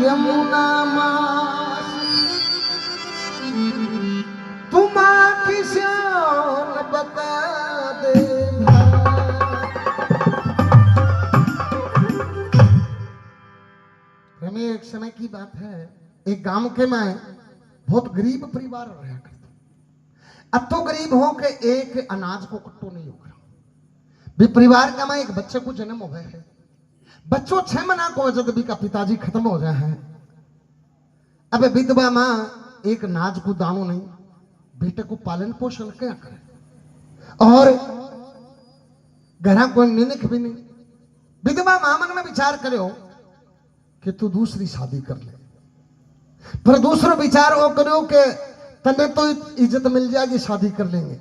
यमुना मास तुम किसी बता दे। एक समय की बात है, एक गांव के में बहुत गरीब परिवार रहा करता। अब तो गरीब हो के एक अनाज को कट्टो नहीं होगा। भी परिवार का में एक बच्चे को जन्म हुआ है। बच्चों 6 महीना को जब भी का पिताजी खत्म हो जाए हैं। अब विधवा मां एक नाज को दानो नहीं, बेटे को पालन पोषण क्या करे और घर कोई निनख भी नहीं। विधवा मां मन में विचार करो कि तू दूसरी शादी कर ले, पर दूसरा विचार वो करो कि तने तो इज्जत मिल जाएगी, शादी कर लेंगे,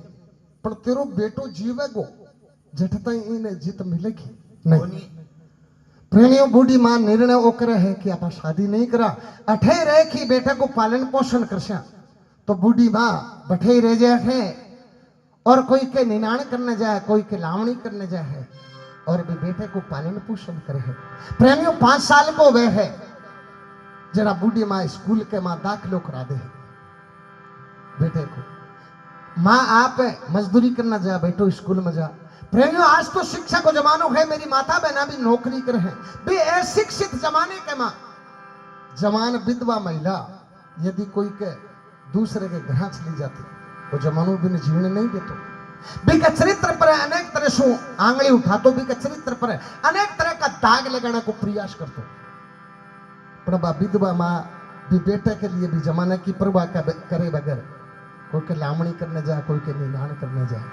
पर तेरो बेटो जीवेगो जटता इन इज्जत मिलेगी नहीं। प्रेमियों बूढ़ी मां निर्णय वो करे है कि आप शादी नहीं करा, अठे रहे कि बेटे को पालन पोषण करशा। तो बूढ़ी मां बैठे रह जाए है और कोई के निनाण करने जाए, कोई के लावणी करने जाए है और भी बेटे को पालन पोषण करे है। प्रेमियों 5 साल को वे है जरा बूढ़ी मां स्कूल के मां दाखिलो करा दे बेटे को। मां आप मजदूरी करना जा, बेटो स्कूल में जा। प्रेमियों आज तो शिक्षा को जमानो है, मेरी माता बहना भी नौकरी कर है। भी अशिक्षित जमाने के मां जवान विधवा महिला यदि कोई के दूसरे के घर चली जाती तो जमानो भी जीवन नहीं देतो। भी का चरित्र पर अनेक तरह से आंगली उठातो, भी का चरित्र पर अनेक तरह का दाग लगाने को प्रयास करतो। पर विधवा मां भी बेटे के लिए भी जमाने की परवाह करे बगैर कोई के लावणी करने जाए, कोई के निधान करने जाए।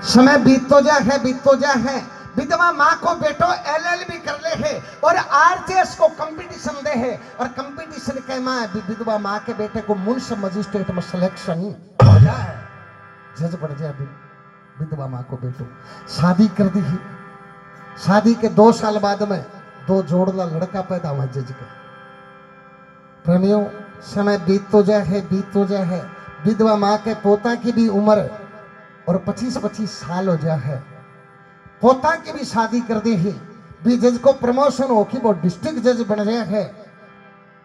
समय बीतो जा है। विधवा मां को बेटो LLB कर ले है और RJS को कंपटीशन दे है और कंपटीशन के मां विधवा मां के बेटे को मुंश मजिस्ट्रेट में सिलेक्शन हो जाए, जज बन जाए। विधवा मां को बेटो शादी कर दी ही। शादी के 2 साल बाद में 2 जोड़ला लड़का पैदा हुआ जज का। प्रेमियों समय बीतो जा है। विधवा मां के पोता की भी उम्र और 25-25 साल हो जा है। पोता की भी शादी कर दी ही। भी जज को प्रमोशन हो कि वो डिस्ट्रिक्ट जज बन गया है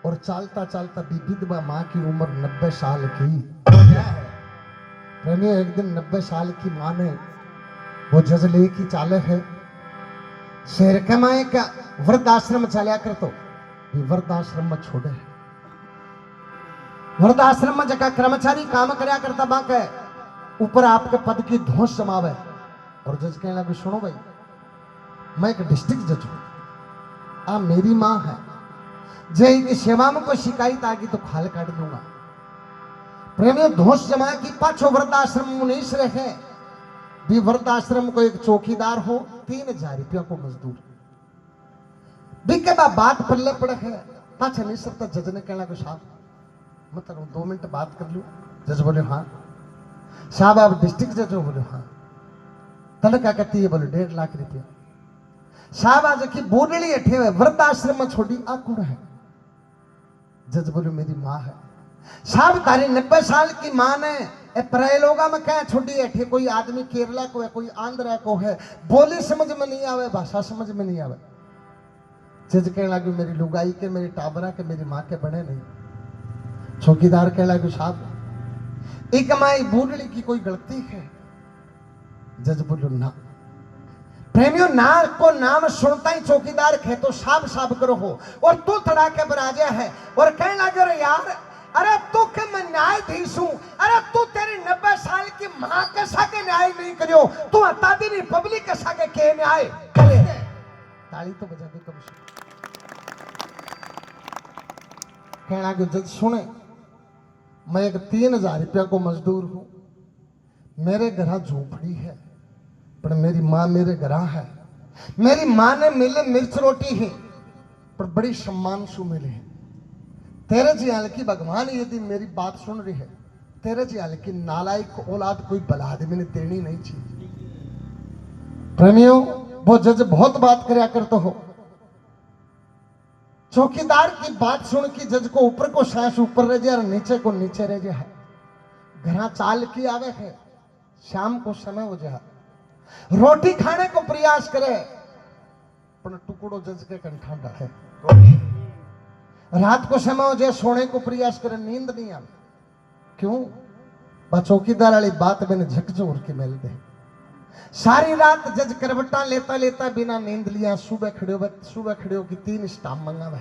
और चलता भी विधवा मां की उम्र 90 साल की हो गया है। प्रेमियों एक दिन 90 साल की मां ने वो जज ले की चाले है शहर के माए का वृद्धाश्रम चलिया कर। तो वृद्धाश्रम में छोड़े, वृद्धाश्रम में जगह कर्मचारी काम करया करता बाके ऊपर आपके पद की धौंस जमावे और जज कहने लगे सुनो भाई, मैं एक डिस्ट्रिक्ट जज हूं, आ मेरी मां है, जय की सेवा में कोई शिकायत आ गई तो खाल काट दूंगा। प्रेमियों धौंस जमा की पाछो वृद्धाश्रम मुनीस रहे। भी वृद्धाश्रम को एक चौकीदार हो, 3000 रुपया को मजदूर। बिके बात पल्ले पड़े है पाछा नहीं सकता। जज ने कहना कि साहब मतलब 2 मिनट बात कर लूं। जज बोले हाँ। साहब आप डिस्ट्रिक्ट जज हो? बोले हाँ। तने क्या कहती है? बोले 1.5 लाख रुपया। साहब आज की बोडली अठे हुए वृद्धाश्रम में छोड़ी आ कौन है? जज बोले मेरी माँ है। साहब तारी 90 साल की माँ ने प्रलोगा में क्या छोड़ी अठे? कोई आदमी केरला को है, कोई आंध्रा को है, बोली समझ में नहीं आवे, भाषा समझ में नहीं आवे। जज कहने लगे मेरी लुगाई के, मेरी टाबरा के, मेरी माँ के बने नहीं। चौकीदार कहने लगे साहब एक माई बूढ़ी की कोई गलती है? जज बोलो ना। प्रेमियों ना को नाम सुनता ही चौकीदार कहे तो साफ करो हो और तू तड़ाके बराजा है और कहने लगे रे यार, अरे तू के मैं न्यायाधीश हूं, अरे तू तेरी 90 साल की मां के साके न्याय नहीं करियो, तू हता दी पब्लिक के साके के न्याय करे। ताली तो बजा दो तुम। कहने लगे जज सुने, मैं एक 3000 रुपया को मजदूर हूं, मेरे घर झोपड़ी है पर मेरी मां मेरे घर है। मेरी मां ने मिले मिर्च रोटी है पर बड़ी सम्मान से मिले। तेरे जी हाल की भगवान यदि मेरी बात सुन रही है, तेरे जी हाल की नालायक औलाद कोई भला आदमी ने देनी नहीं चाहिए। प्रेमियों वो जज बहुत बात करया करते हो। चौकीदार की बात सुन की जज को ऊपर को सांस ऊपर रह जाए और नीचे को नीचे रह जाए। घरा चाल की आवे है, शाम को समय हो जाए, रोटी खाने को प्रयास करे पण टुकड़ो जज के कंठांडा है कोई रात को समय हो जाए सोने को प्रयास करे नींद नहीं आवे क्यों बा चौकीदार वाली बात मैंने झकझोर के मिल दे सारी रात जज करवटा लेता लेता बिना नींद लिया सुबह खड़े हो की 3 स्टाम्प मंगावे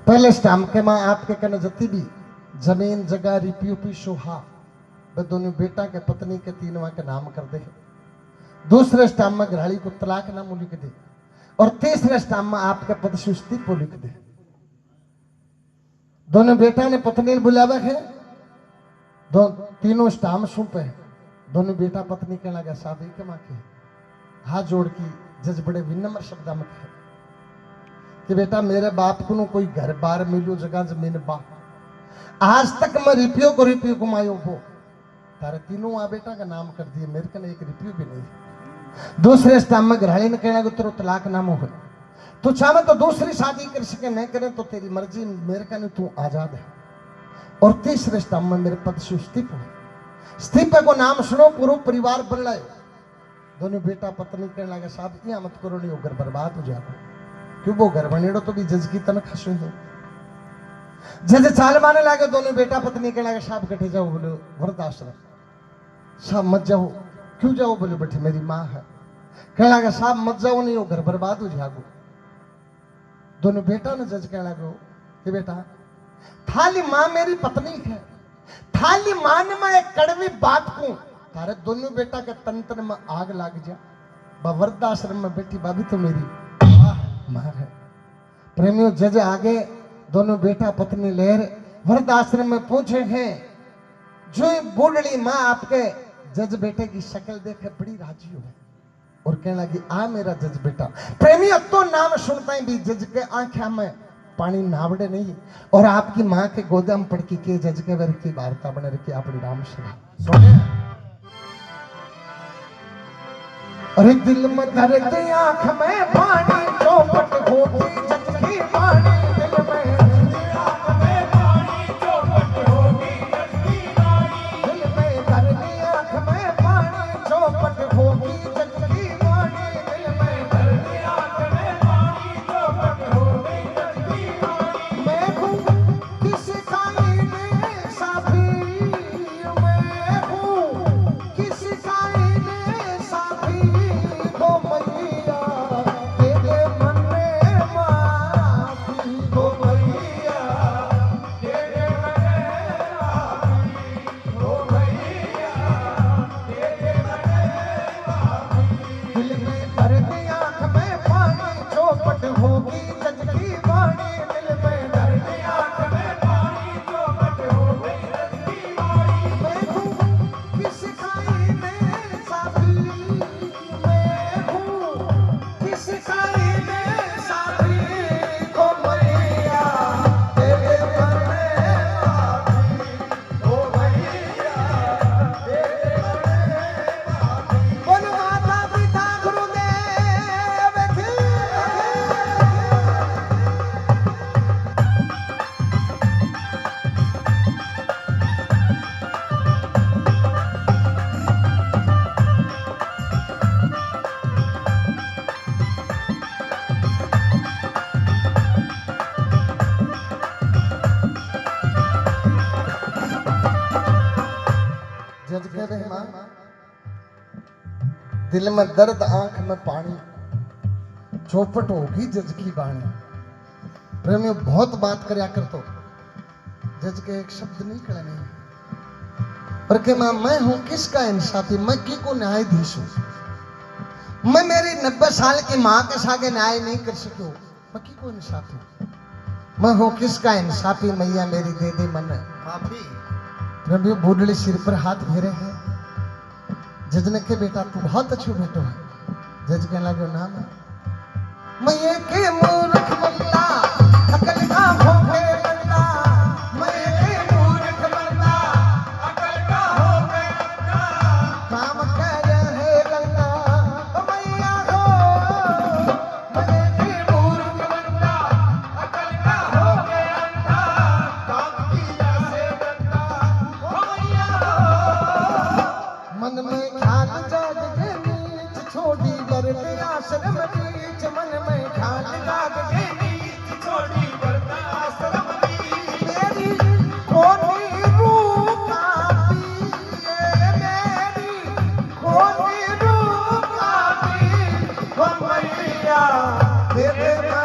पहले स्टाम्प के मां आपके कने जती भी जमीन जगह रिप्यूपी सोहा वे दोनों बेटा के पत्नी के तीनों के नाम कर दे दूसरे स्टाम्प में घराड़ी को तलाक नाम लिख दे और तीसरे स्टाम्प में आपके पद से इस्तीफा लिख दे दोनों बेटा ने पत्नी बुलावा है दो तीनों स्टाम्प सौंपे दोनों बेटा पत्नी कहने लगा शादी के मां के हाथ जोड़ की जज बड़े विनम्र शब्द में कहे कि बेटा मेरे बाप को कोई घर बार मिलो जगह जमीन बा आज तक मैं रिपियो कमायो हो तारे तीनों आ बेटा का नाम कर दिए मेरे कने एक रिपियो भी नहीं दूसरे स्टाम्प में घराड़ी ने कहना तेरो तलाक नाम हो तो चाहे तो दूसरी शादी कर सके नहीं करे तो तेरी मर्जी मेरे कने तू आजाद है और तीसरे स्टाम्प में मेरे पद से इस्तीफे को नाम सुनो पूरा परिवार बदलाए दोनों बेटा पत्नी कहने लगे साहब यहाँ मत करो नहीं घर बर्बाद हो जाएगा क्यों वो घर बनेड़ो तो भी जज की तनख्वाह सुन दो जज चाल माने लगे दोनों बेटा पत्नी कहने लगे साहब कटे जाओ बोले वृद्धाश्रम साहब मत जाओ क्यों जाओ बोले बेटे मेरी माँ है कहने लगे साहब मत जाओ नहीं हो घर बर्बाद हो जाएगा दोनों बेटा ने जज कहने लगे कि बेटा थाली माँ मेरी पत्नी है थाली मान में एक कड़वी बात को तारे दोनों बेटा के तंत्र में आग लग जा वृद्धाश्रम में बैठी भाभी तो मेरी मां है प्रेमियों जज आगे दोनों बेटा पत्नी लेर वृद्धाश्रम में पहुंचे हैं जो बूढ़ी माँ आपके जज बेटे की शक्ल देखे बड़ी राजी हुई और कहने लगी आ मेरा जज बेटा प्रेमियों तो नाम सुनता ही भी जज के आंखें में पानी नावड़े नहीं और आपकी माँ के गोदाम पड़की के जज के वर की वार्ता बने रखी अपनी राम सुना और एक दिल में दर्द आंख में पानी चौपट होगी जज की पानी दिल में आंख में पानी चौपट होगी जज की पानी दिल में दर्द आंख में पानी चौपट होगी जज की पानी दिल में दर्द आंख में पानी चौपट होगी दिल में दर्द आंख में पानी चौपट होगी जज की बाणी प्रेमियों बहुत बात करया कर तो जज के एक शब्द नहीं करे नहीं पर के मैं हूं किसका इंसाफी मैं की को न्यायाधीश हूं मैं मेरी 90 साल की मां के सागे न्याय नहीं कर सको मैं की को इंसाफी मैं हूं किसका इंसाफी मैया मेरी दे दे मन माफी प्रभु बूढ़ी सिर पर हाथ फेरे हैं जज ने के बेटा तू बहुत अच्छो बेटो है जज कहने लगे नाम मैं के मोर